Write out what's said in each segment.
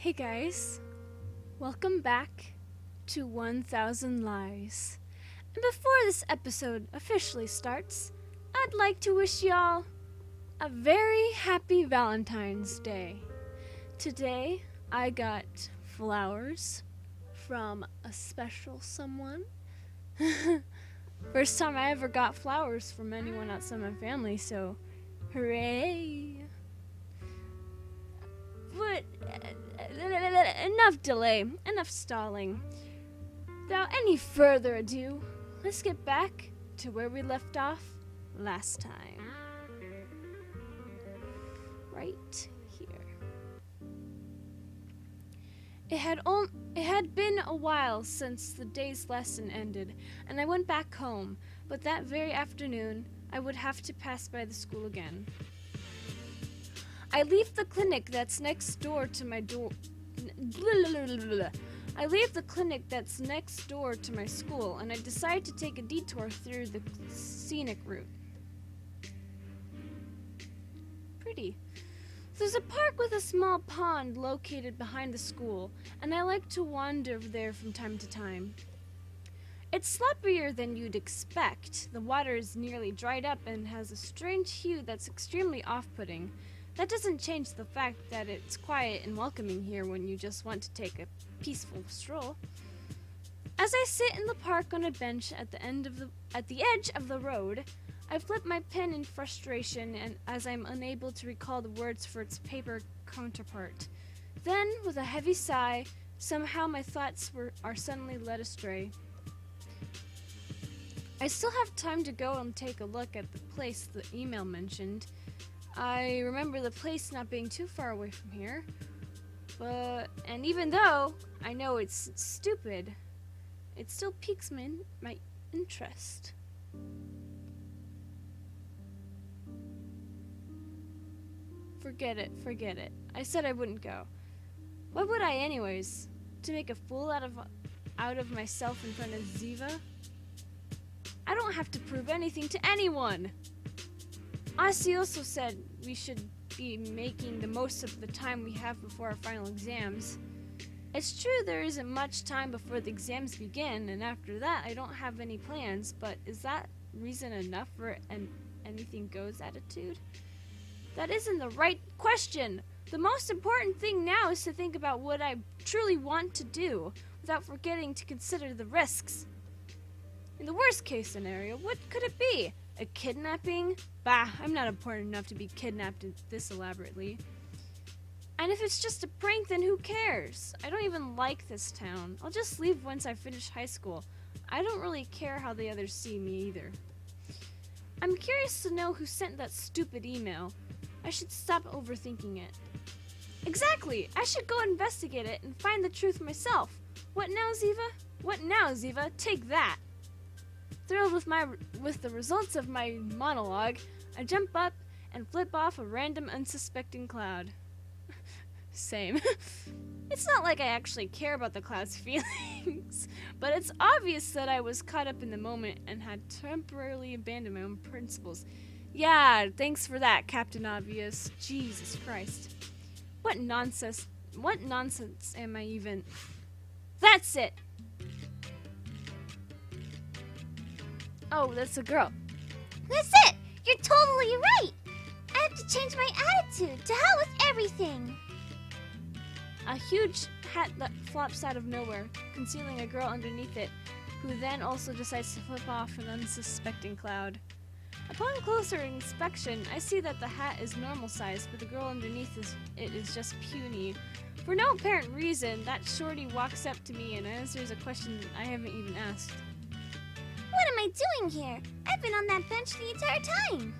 Hey guys, welcome back to 1000 Lies. And before this episode officially starts, I'd like to wish y'all a very happy Valentine's Day. Today, I got flowers from a special someone. First time I ever got flowers from anyone outside my family, so hooray! But enough delay, enough stalling. Without any further ado, let's get back to where we left off last time. Right here. It had been a while since the day's lesson ended, and I went back home, but that very afternoon I would have to pass by the school again. I leave the clinic that's next door to my door. I leave the clinic that's next door to my school, and I decide to take a detour through the scenic route. Pretty. There's a park with a small pond located behind the school, and I like to wander there from time to time. It's sloppier than you'd expect. The water is nearly dried up and has a strange hue that's extremely off-putting. That doesn't change the fact that it's quiet and welcoming here when you just want to take a peaceful stroll. As I sit in the park on a bench at the edge of the road, I flip my pen in frustration and as I'm unable to recall the words for its paper counterpart. Then, with a heavy sigh, somehow my thoughts are suddenly led astray. I still have time to go and take a look at the place the email mentioned. I remember the place not being too far away from here, and even though I know it's stupid, it still piques my interest. Forget it. I said I wouldn't go. Why would I anyways? To make a fool out of myself in front of Ziva? I don't have to prove anything to anyone! Asti also said we should be making the most of the time we have before our final exams. It's true there isn't much time before the exams begin, and after that I don't have any plans, but is that reason enough for an anything goes attitude? That isn't the right question! The most important thing now is to think about what I truly want to do, without forgetting to consider the risks. In the worst case scenario, what could it be? A kidnapping? Bah, I'm not important enough to be kidnapped this elaborately. And if it's just a prank, then who cares? I don't even like this town. I'll just leave once I finish high school. I don't really care how the others see me either. I'm curious to know who sent that stupid email. I should stop overthinking it. Exactly! I should go investigate it and find the truth myself. What now, Ziva? What now, Ziva? Take that! Thrilled with the results of my monologue, I jump up and flip off a random unsuspecting cloud. Same. It's not like I actually care about the cloud's feelings, but it's obvious that I was caught up in the moment and had temporarily abandoned my own principles. Yeah, thanks for that, Captain Obvious. Jesus Christ. What nonsense am I even? That's it! Oh, that's a girl. That's it! You're totally right! I have to change my attitude. To hell with everything! A huge hat that flops out of nowhere, concealing a girl underneath it, who then also decides to flip off an unsuspecting cloud. Upon closer inspection, I see that the hat is normal size, but the girl underneath it is just puny. For no apparent reason, that shorty walks up to me and answers a question I haven't even asked. What am I doing here? I've been on that bench the entire time.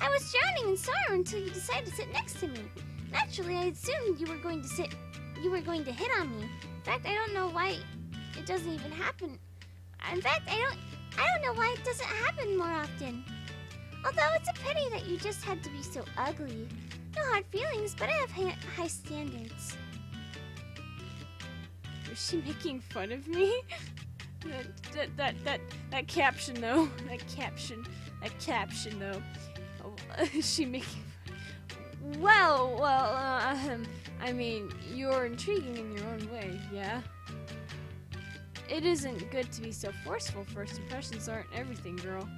I was drowning in sorrow until you decided to sit next to me. Naturally, I assumed you were going to hit on me. In fact, I don't know why it doesn't even happen. In fact, I don't know why it doesn't happen more often. Although it's a pity that you just had to be so ugly. No hard feelings, but I have high standards. Was she making fun of me? That caption though. That caption though. Oh, is she making? Well. I mean, you're intriguing in your own way, yeah? It isn't good to be so forceful. First impressions aren't everything, girl.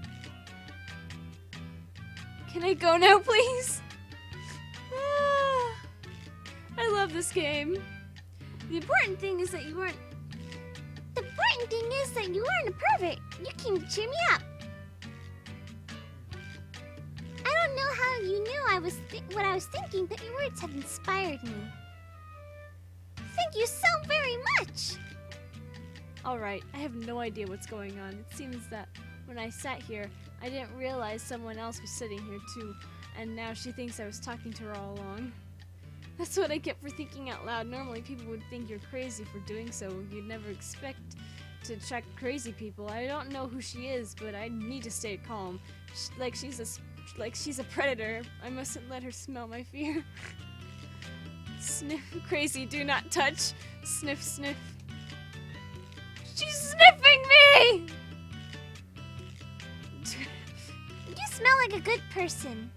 Can I go now, please? Ah, I love this game. The important thing is that you weren't a pervert. You came to cheer me up. I don't know how you knew what I was thinking, but your words have inspired me. Thank you so very much. Alright, I have no idea what's going on. It seems that when I sat here, I didn't realize someone else was sitting here too, and now she thinks I was talking to her all along. That's what I get for thinking out loud. Normally people would think you're crazy for doing so. You'd never expect to attract crazy people. I don't know who she is, but I need to stay calm. Like she's a predator. I mustn't let her smell my fear. Sniff, crazy, do not touch. Sniff, sniff. She's sniffing me! You smell like a good person.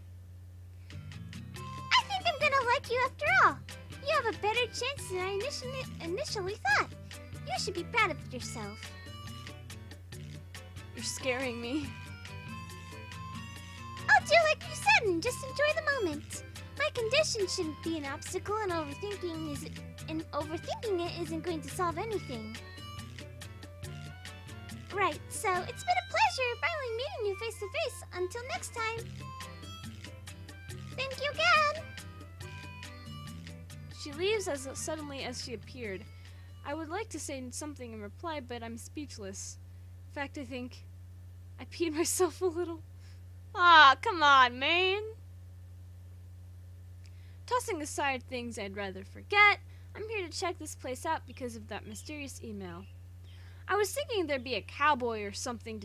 I think I'm gonna like you after all. You have a better chance than I initially thought. You should be proud of yourself. You're scaring me. I'll do like you said and just enjoy the moment. My condition shouldn't be an obstacle, and overthinking it isn't going to solve anything. Right, so it's been a pleasure finally meeting you face to face. Until next time. Thank you again. She leaves as suddenly as she appeared. I would like to say something in reply, but I'm speechless. In fact, I think I peed myself a little. Ah, come on, man. Tossing aside things I'd rather forget, I'm here to check this place out because of that mysterious email. I was thinking there'd be a cowboy or something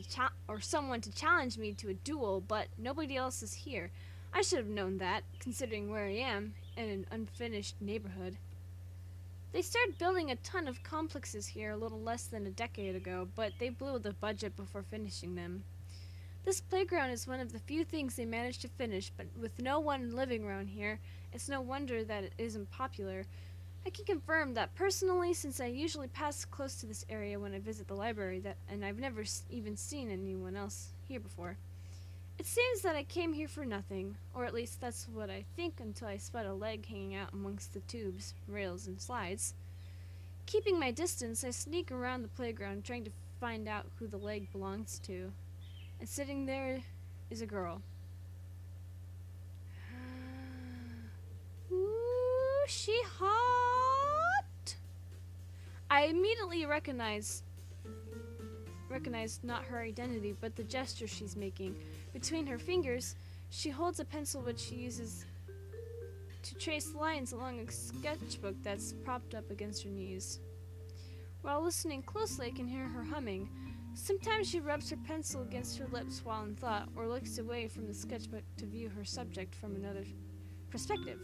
or someone to challenge me to a duel, but nobody else is here. I should have known that, considering where I am, in an unfinished neighborhood. They started building a ton of complexes here a little less than a decade ago, but they blew the budget before finishing them. This playground is one of the few things they managed to finish, but with no one living around here, it's no wonder that it isn't popular. I can confirm that personally, since I usually pass close to this area when I visit the library, and I've never even seen anyone else here before. It seems that I came here for nothing, or at least that's what I think until I spot a leg hanging out amongst the tubes, rails, and slides. Keeping my distance, I sneak around the playground trying to find out who the leg belongs to. And sitting there is a girl. Ooh, she hot. I immediately recognized not her identity, but the gesture she's making. Between her fingers, she holds a pencil which she uses to trace lines along a sketchbook that's propped up against her knees. While listening closely, I can hear her humming. Sometimes she rubs her pencil against her lips while in thought, or looks away from the sketchbook to view her subject from another perspective.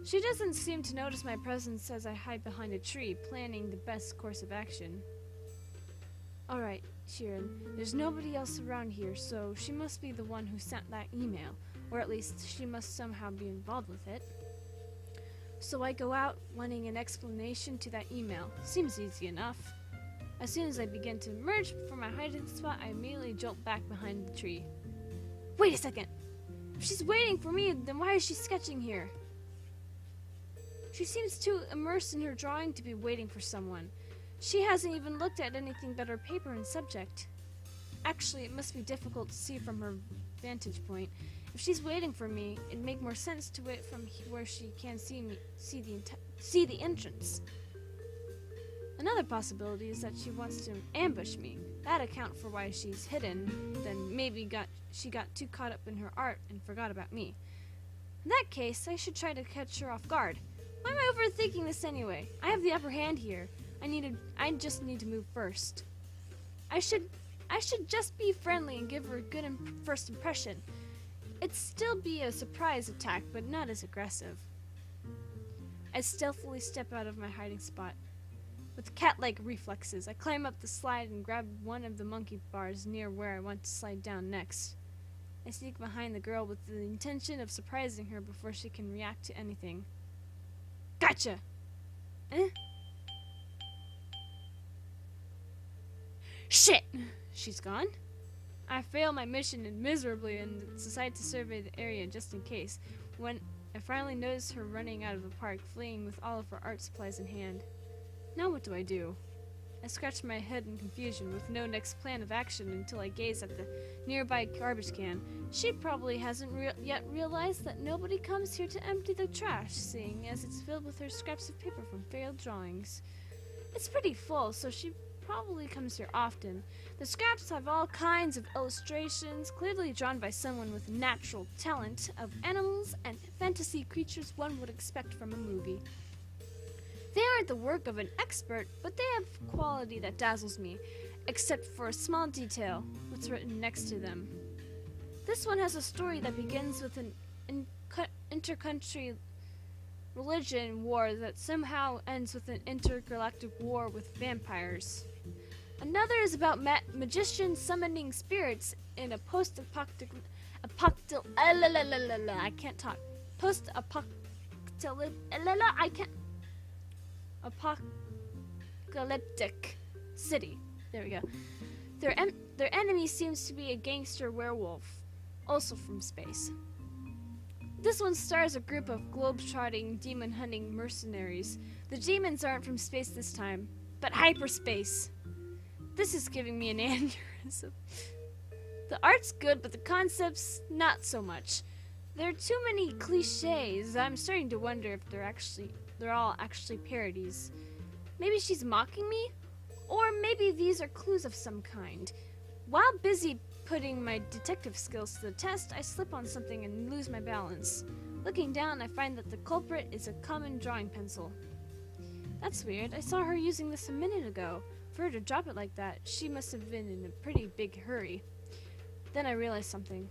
She doesn't seem to notice my presence as I hide behind a tree, planning the best course of action. Alright, Sheeran, there's nobody else around here, so she must be the one who sent that email, or at least she must somehow be involved with it. So I go out, wanting an explanation to that email. Seems easy enough. As soon as I begin to emerge from my hiding spot, I immediately jolt back behind the tree. Wait a second! If she's waiting for me, then why is she sketching here? She seems too immersed in her drawing to be waiting for someone. She hasn't even looked at anything but her paper and subject. Actually, it must be difficult to see from her vantage point. If she's waiting for me, it'd make more sense to wait from where she can see the entrance. Another possibility is that she wants to ambush me. That'd account for why she's hidden. Then maybe she got too caught up in her art and forgot about me. In that case, I should try to catch her off guard. Why am I overthinking this anyway? I have the upper hand here. I just need to move first. I should just be friendly and give her a good first impression. It'd still be a surprise attack, but not as aggressive. I stealthily step out of my hiding spot. With cat-like reflexes, I climb up the slide and grab one of the monkey bars near where I want to slide down next. I sneak behind the girl with the intention of surprising her before she can react to anything. Gotcha! Eh? Shit! She's gone? I fail my mission miserably and decide to survey the area just in case, when I finally notice her running out of the park, fleeing with all of her art supplies in hand. Now what do I do? I scratch my head in confusion with no next plan of action until I gaze at the nearby garbage can. She probably hasn't yet realized that nobody comes here to empty the trash, seeing as it's filled with her scraps of paper from failed drawings. It's pretty full, so she probably comes here often. The scraps have all kinds of illustrations, clearly drawn by someone with natural talent, of animals and fantasy creatures one would expect from a movie. They aren't the work of an expert, but they have quality that dazzles me, except for a small detail, what's written next to them. This one has a story that begins with an intercountry religion war that somehow ends with an intergalactic war with vampires. Another is about magicians summoning spirits in a post-apocalyptic... I can't talk. Apocalyptic city. There we go. Their enemy seems to be a gangster werewolf, also from space. This one stars a group of globe-trotting, demon-hunting mercenaries. The demons aren't from space this time, but hyperspace. This is giving me an aneurysm. The art's good, but the concept's not so much. There are too many cliches. I'm starting to wonder if they're all actually parodies. Maybe she's mocking me? Or maybe these are clues of some kind. While busy putting my detective skills to the test, I slip on something and lose my balance. Looking down, I find that the culprit is a common drawing pencil. That's weird. I saw her using this a minute ago. For her to drop it like that, she must have been in a pretty big hurry. Then I realized something.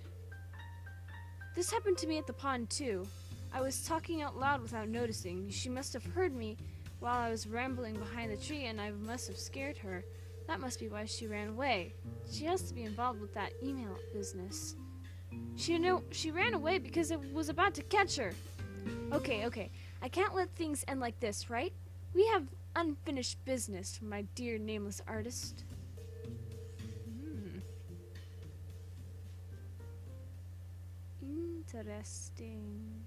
This happened to me at the pond too. I was talking out loud without noticing. She must have heard me while I was rambling behind the tree, and I must have scared her. That must be why she ran away. She has to be involved with that email business. She ran away because it was about to catch her. Okay. I can't let things end like this, right? We have unfinished business, my dear nameless artist. Interesting.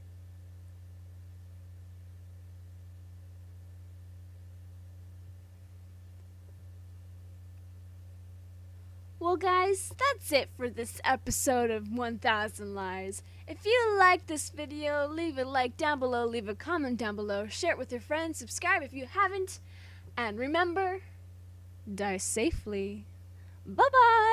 Well, guys, that's it for this episode of 1000 Lies. If you liked this video, leave a like down below, leave a comment down below, share it with your friends, subscribe if you haven't, and remember, die safely. Bye-bye!